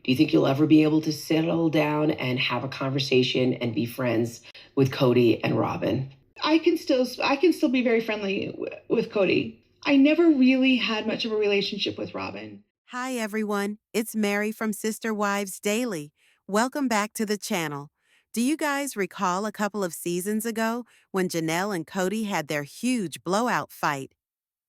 Do you think you'll ever be able to settle down and have a conversation and be friends with Kody and Robyn? I can still be very friendly with Kody. I never really had much of a relationship with Robyn. Hi everyone, it's Meri from Sister Wives Daily. Welcome back to the channel. Do you guys recall a couple of seasons ago when Janelle and Kody had their huge blowout fight?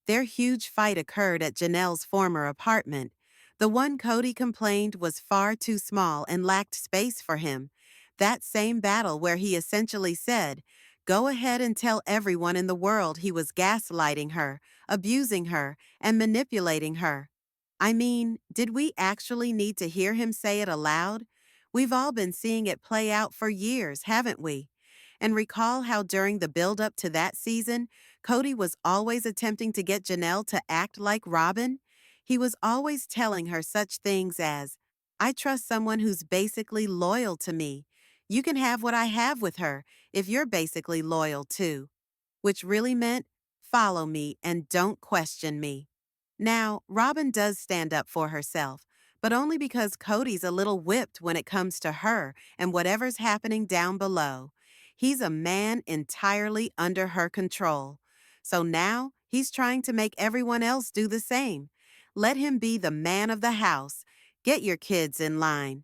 Their huge fight occurred at Janelle's former apartment. The one Kody complained was far too small and lacked space for him. That same battle where he essentially said, "Go ahead and tell everyone in the world he was gaslighting her, abusing her, and manipulating her." I mean, did we actually need to hear him say it aloud? We've all been seeing it play out for years, haven't we? And recall how during the build-up to that season, Kody was always attempting to get Janelle to act like Robyn? He was always telling her such things as, "I trust someone who's basically loyal to me. You can have what I have with her if you're basically loyal too." Which really meant, follow me and don't question me. Now, Robyn does stand up for herself, but only because Kody's a little whipped when it comes to her and whatever's happening down below. He's a man entirely under her control. So now he's trying to make everyone else do the same. Let him be the man of the house. Get your kids in line.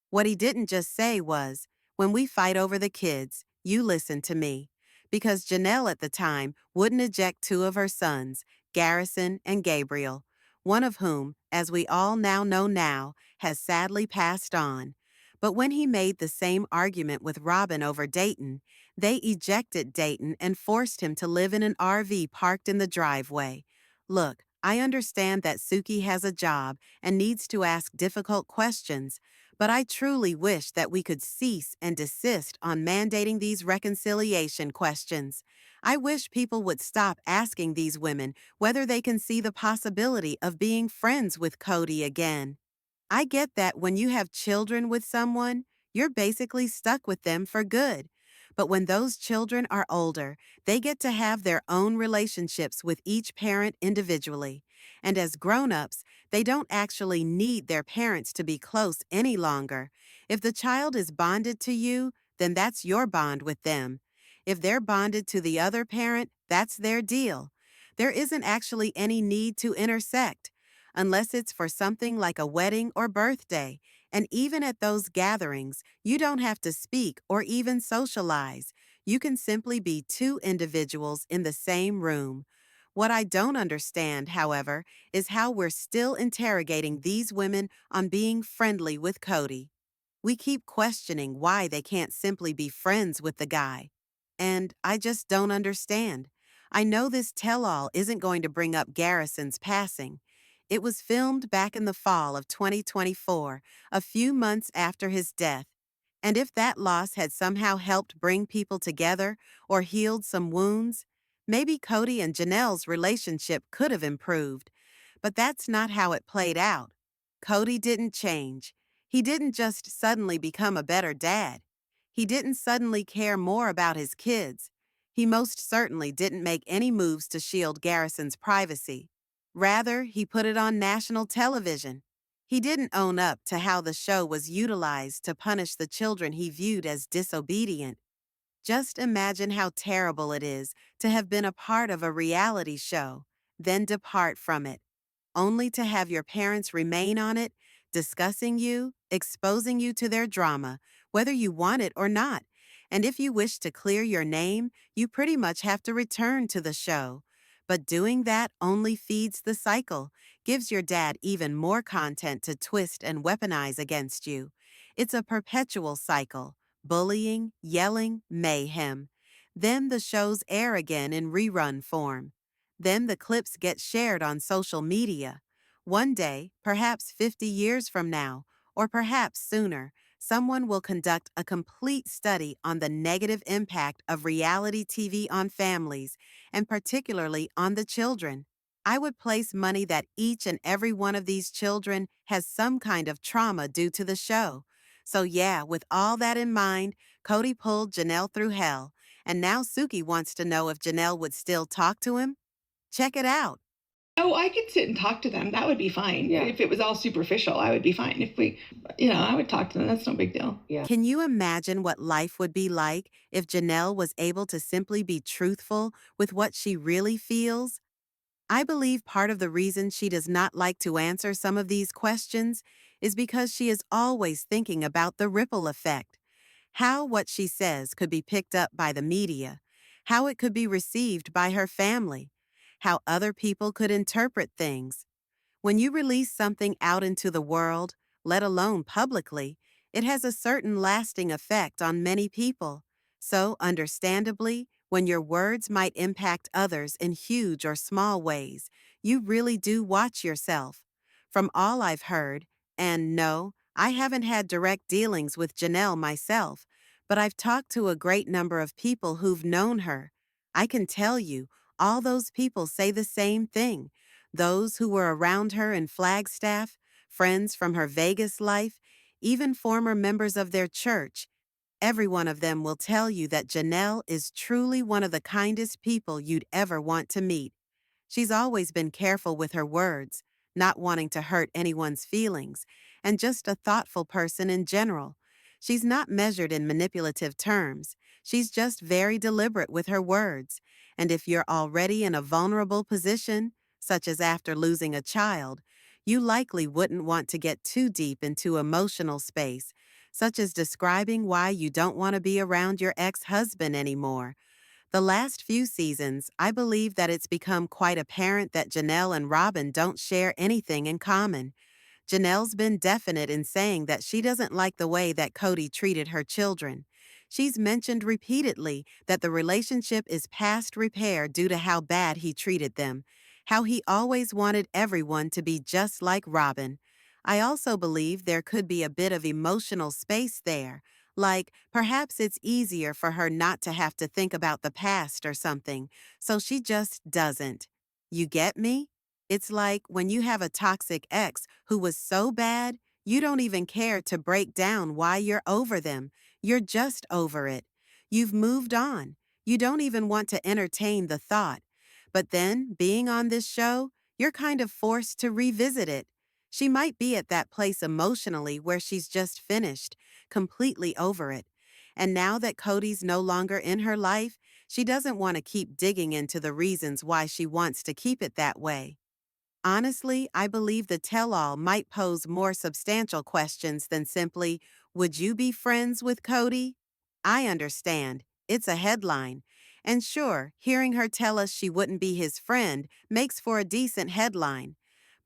What he didn't just say was, when we fight over the kids, you listen to me. Because Janelle at the time wouldn't eject two of her sons, Garrison and Gabriel, one of whom, as we all now know now, has sadly passed on. But when he made the same argument with Robyn over Dayton, they ejected Dayton and forced him to live in an RV parked in the driveway. Look, I understand that Suki has a job and needs to ask difficult questions, but I truly wish that we could cease and desist on mandating these reconciliation questions. I wish people would stop asking these women whether they can see the possibility of being friends with Kody again. I get that when you have children with someone, you're basically stuck with them for good. But when those children are older, they get to have their own relationships with each parent individually. And as grown-ups, they don't actually need their parents to be close any longer. If the child is bonded to you, then that's your bond with them. If they're bonded to the other parent, that's their deal. There isn't actually any need to intersect, unless it's for something like a wedding or birthday. And even at those gatherings, you don't have to speak or even socialize. You can simply be two individuals in the same room. What I don't understand, however, is how we're still interrogating these women on being friendly with Kody. We keep questioning why they can't simply be friends with the guy. And I just don't understand. I know this tell-all isn't going to bring up Garrison's passing. It was filmed back in the fall of 2024, a few months after his death. And if that loss had somehow helped bring people together or healed some wounds, maybe Kody and Janelle's relationship could have improved. But that's not how it played out. Kody didn't change. He didn't just suddenly become a better dad. He didn't suddenly care more about his kids. He most certainly didn't make any moves to shield Garrison's privacy. Rather, he put it on national television. He didn't own up to how the show was utilized to punish the children he viewed as disobedient. Just imagine how terrible it is to have been a part of a reality show, then depart from it, only to have your parents remain on it, discussing you, exposing you to their drama, whether you want it or not. And if you wish to clear your name, you pretty much have to return to the show. But doing that only feeds the cycle, gives your dad even more content to twist and weaponize against you. It's a perpetual cycle: bullying, yelling, mayhem. Then the shows air again in rerun form. Then the clips get shared on social media. One day, perhaps 50 years from now, or perhaps sooner, someone will conduct a complete study on the negative impact of reality TV on families, and particularly on the children. I would place money that each and every one of these children has some kind of trauma due to the show. So yeah, with all that in mind, Kody pulled Janelle through hell, and now Suki wants to know if Janelle would still talk to him. Check it out. Oh, I could sit and talk to them. That would be fine. Yeah. If it was all superficial, I would be fine. If we, I would talk to them. That's no big deal. Yeah. Can you imagine what life would be like if Janelle was able to simply be truthful with what she really feels? I believe part of the reason she does not like to answer some of these questions is because she is always thinking about the ripple effect. How what she says could be picked up by the media, how it could be received by her family, how other people could interpret things. When you release something out into the world, let alone publicly, it has a certain lasting effect on many people. So, understandably, when your words might impact others in huge or small ways, you really do watch yourself. From all I've heard, and no, I haven't had direct dealings with Janelle myself, but I've talked to a great number of people who've known her. I can tell you, all those people say the same thing. Those who were around her in Flagstaff, friends from her Vegas life, even former members of their church, every one of them will tell you that Janelle is truly one of the kindest people you'd ever want to meet. She's always been careful with her words, not wanting to hurt anyone's feelings, and just a thoughtful person in general. She's not measured in manipulative terms. She's just very deliberate with her words. And if you're already in a vulnerable position, such as after losing a child, you likely wouldn't want to get too deep into emotional space, such as describing why you don't want to be around your ex-husband anymore. The last few seasons, I believe that it's become quite apparent that Janelle and Robyn don't share anything in common. Janelle's been definite in saying that she doesn't like the way that Kody treated her children. She's mentioned repeatedly that the relationship is past repair due to how bad he treated them, how he always wanted everyone to be just like Robyn. I also believe there could be a bit of emotional space there, like perhaps it's easier for her not to have to think about the past or something, so she just doesn't. You get me? It's like when you have a toxic ex who was so bad, you don't even care to break down why you're over them. You're just over it. You've moved on. You don't even want to entertain the thought. But then, being on this show, you're kind of forced to revisit it. She might be at that place emotionally where she's just finished, completely over it. And now that Kody's no longer in her life, she doesn't want to keep digging into the reasons why she wants to keep it that way. Honestly, I believe the tell-all might pose more substantial questions than simply, would you be friends with Kody? I understand. It's a headline. And sure, hearing her tell us she wouldn't be his friend makes for a decent headline.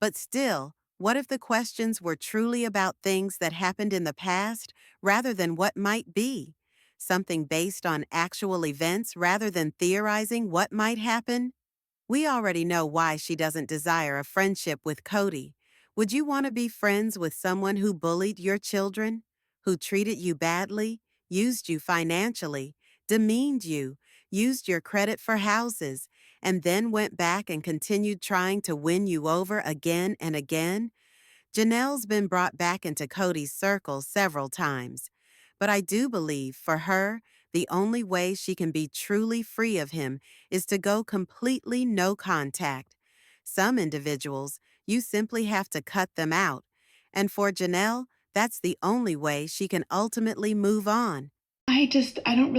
But still, what if the questions were truly about things that happened in the past rather than what might be? Something based on actual events rather than theorizing what might happen? We already know why she doesn't desire a friendship with Kody. Would you want to be friends with someone who bullied your children, who treated you badly, used you financially, demeaned you, used your credit for houses, and then went back and continued trying to win you over again and again? Janelle's been brought back into Kody's circle several times, but I do believe for her, the only way she can be truly free of him is to go completely no contact. Some individuals, you simply have to cut them out, and for Janelle, that's the only way she can ultimately move on. I don't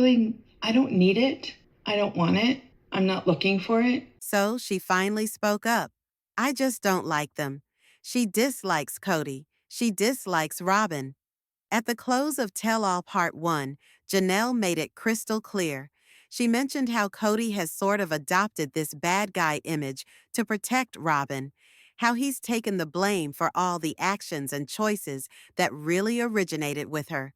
need it. I don't want it. I'm not looking for it. So she finally spoke up. I just don't like them. She dislikes Kody. She dislikes Robyn. At the close of Tell All Part 1, Janelle made it crystal clear. She mentioned how Kody has sort of adopted this bad guy image to protect Robyn, how he's taken the blame for all the actions and choices that really originated with her.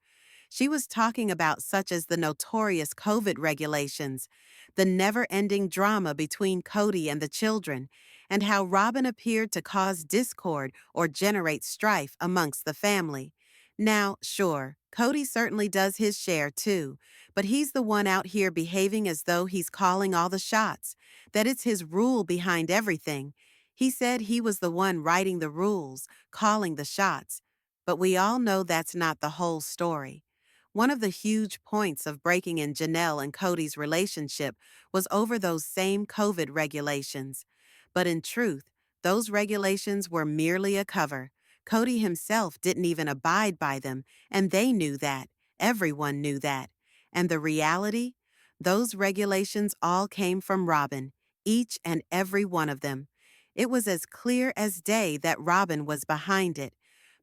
She was talking about such as the notorious COVID regulations, the never-ending drama between Kody and the children, and how Robyn appeared to cause discord or generate strife amongst the family. Now, sure, Kody certainly does his share too, but he's the one out here behaving as though he's calling all the shots, that it's his rule behind everything. He said he was the one writing the rules, calling the shots. But we all know that's not the whole story. One of the huge points of breaking in Janelle and Kody's relationship was over those same COVID regulations. But in truth, Those regulations were merely a cover. Kody himself didn't even abide by them, and they knew that. Everyone knew that. And the reality? Those regulations all came from Robyn, each and every one of them. It was as clear as day that Robyn was behind it.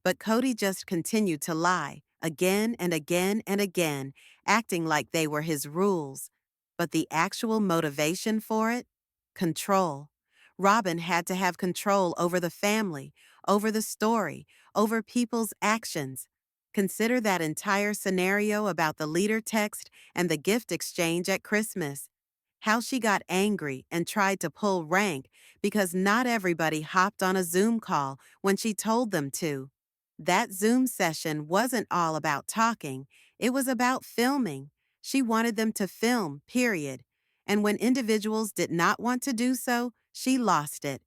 But Kody just continued to lie, again and again and again, acting like they were his rules. But the actual motivation for it? Control. Robyn had to have control over the family, over the story, over people's actions. Consider that entire scenario about the leader text and the gift exchange at Christmas. How she got angry and tried to pull rank because not everybody hopped on a Zoom call when she told them to. That Zoom session wasn't all about talking, it was about filming. She wanted them to film, period. And when individuals did not want to do so, she lost it.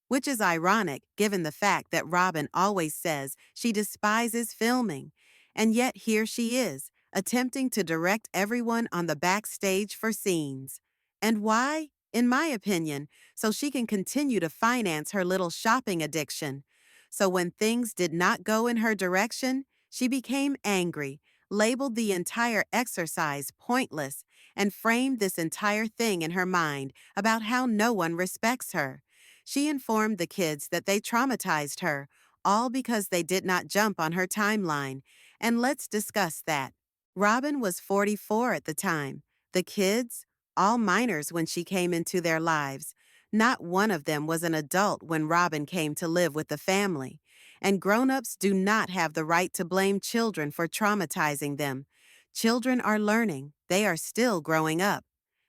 Which is ironic given the fact that Robyn always says she despises filming. And yet here she is, attempting to direct everyone on the backstage for scenes. And why? In my opinion, so she can continue to finance her little shopping addiction. So when things did not go in her direction, she became angry, labeled the entire exercise pointless, and framed this entire thing in her mind about how no one respects her. She informed the kids that they traumatized her, all because they did not jump on her timeline. And let's discuss that. Robyn was 44 at the time. The kids? All minors when she came into their lives. Not one of them was an adult when Robyn came to live with the family. And grown-ups do not have the right to blame children for traumatizing them. Children are learning. They are still growing up.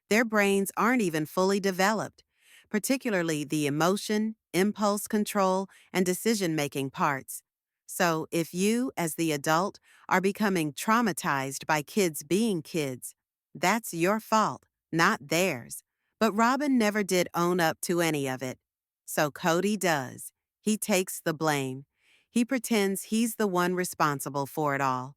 Their brains aren't even fully developed, particularly the emotion, impulse control, and decision-making parts. So if you, as the adult, are becoming traumatized by kids being kids, that's your fault, not theirs. But Robyn never did own up to any of it. So Kody does. He takes the blame. He pretends he's the one responsible for it all.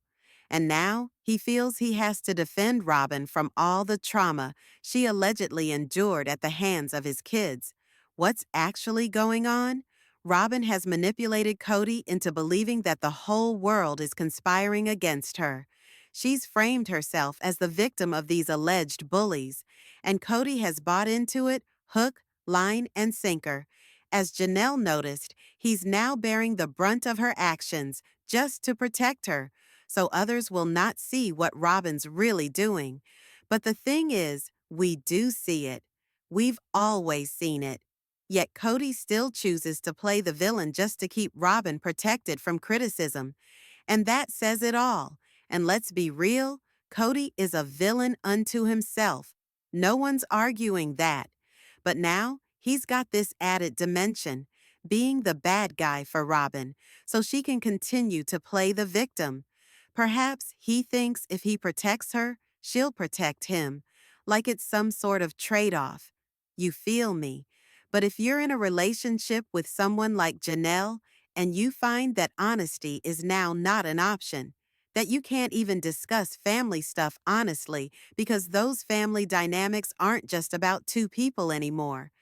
And now he feels he has to defend Robyn from all the trauma she allegedly endured at the hands of his kids. What's actually going on? Robyn has manipulated Kody into believing that the whole world is conspiring against her. She's framed herself as the victim of these alleged bullies, and Kody has bought into it hook, line, and sinker. As Janelle noticed, he's now bearing the brunt of her actions just to protect her, so others will not see what Robyn's really doing. But the thing is, we do see it. We've always seen it. Yet Kody still chooses to play the villain just to keep Robyn protected from criticism. And that says it all. And let's be real, Kody is a villain unto himself. No one's arguing that. But now, he's got this added dimension, being the bad guy for Robyn, so she can continue to play the victim. Perhaps he thinks if he protects her, she'll protect him, like it's some sort of trade-off. You feel me? But if you're in a relationship with someone like Janelle, and you find that honesty is now not an option, that you can't even discuss family stuff honestly because those family dynamics aren't just about two people anymore,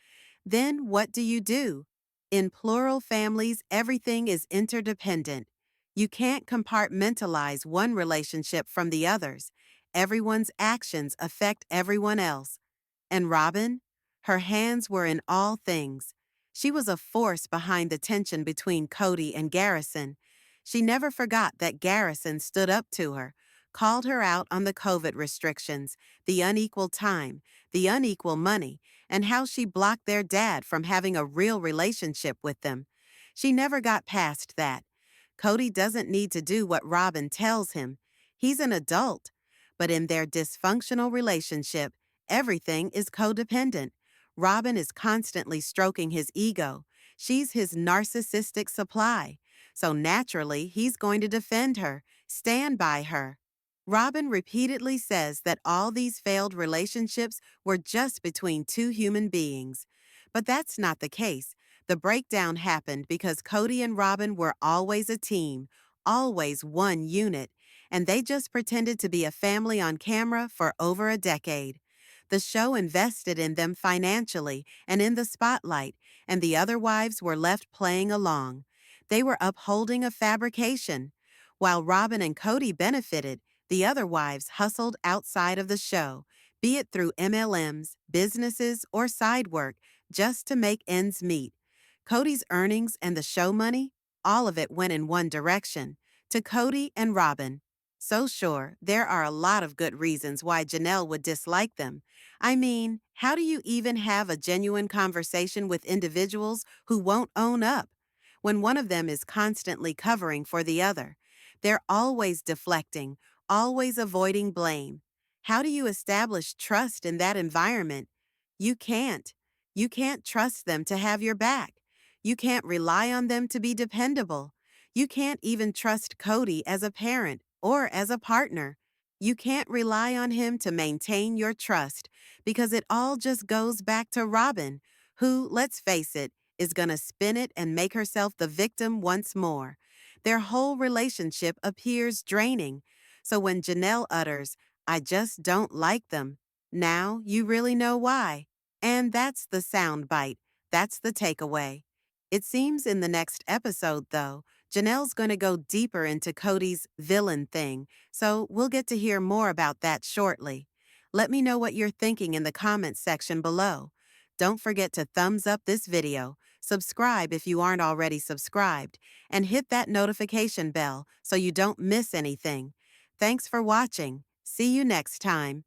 then what do? In plural families, everything is interdependent. You can't compartmentalize one relationship from the others. Everyone's actions affect everyone else. And Robyn? Her hands were in all things. She was a force behind the tension between Kody and Garrison. She never forgot that Garrison stood up to her, called her out on the COVID restrictions, the unequal time, the unequal money, and how she blocked their dad from having a real relationship with them. She never got past that. Kody doesn't need to do what Robyn tells him. He's an adult. But in their dysfunctional relationship, everything is codependent. Robyn is constantly stroking his ego. She's his narcissistic supply. So naturally, he's going to defend her, stand by her. Robyn repeatedly says that all these failed relationships were just between two human beings. But that's not the case. The breakdown happened because Kody and Robyn were always a team, always one unit, and they just pretended to be a family on camera for over a decade. The show invested in them financially and in the spotlight, and the other wives were left playing along. They were upholding a fabrication. While Robyn and Kody benefited, the other wives hustled outside of the show, be it through MLMs, businesses, or side work, just to make ends meet. Kody's earnings and the show money, all of it went in one direction, to Kody and Robyn. So sure, there are a lot of good reasons why Janelle would dislike them. I mean, how do you even have a genuine conversation with individuals who won't own up? When one of them is constantly covering for the other, they're always deflecting, always avoiding blame. How do you establish trust in that environment? You can't. You can't trust them to have your back. You can't rely on them to be dependable. You can't even trust Kody as a parent or as a partner. You can't rely on him to maintain your trust because it all just goes back to Robyn, who, let's face it, is going to spin it and make herself the victim once more. Their whole relationship appears draining. So when Janelle utters, "I just don't like them," now you really know why. And that's the sound bite. That's the takeaway. It seems in the next episode, though, Janelle's going to go deeper into Kody's villain thing, so we'll get to hear more about that shortly. Let me know what you're thinking in the comments section below. Don't forget to thumbs up this video, subscribe if you aren't already subscribed, and hit that notification bell so you don't miss anything. Thanks for watching. See you next time.